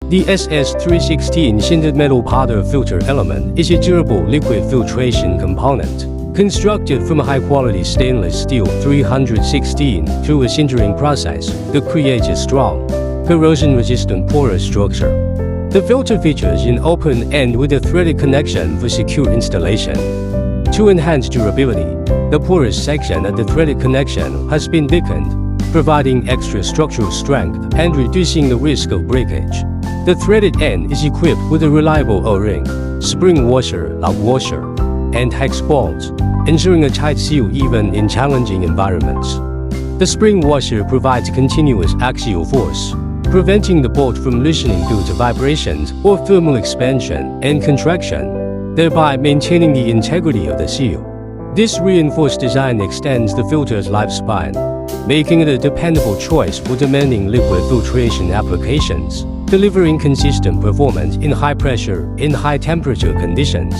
The SS316 Sintered metal powder filter element is a durable liquid filtration component, constructed from a high-quality stainless steel 316 through a sintering process that creates a strong, corrosion-resistant porous structure. The filter features an open end with a threaded connection for secure installation. To enhance durability, the porous section at the threaded connection has been thickened, providing extra structural strength and reducing the risk of breakage. The threaded end is equipped with a reliable O-ring, spring washer, lock washer, and hex bolts, ensuring a tight seal even in challenging environments. The spring washer provides continuous axial force, preventing the bolt from loosening due to vibrations or thermal expansion and contraction, thereby maintaining the integrity of the seal. This reinforced design extends the filter's lifespan, making it a dependable choice for demanding liquid filtration applications, delivering consistent performance in high-pressure and high-temperature conditions.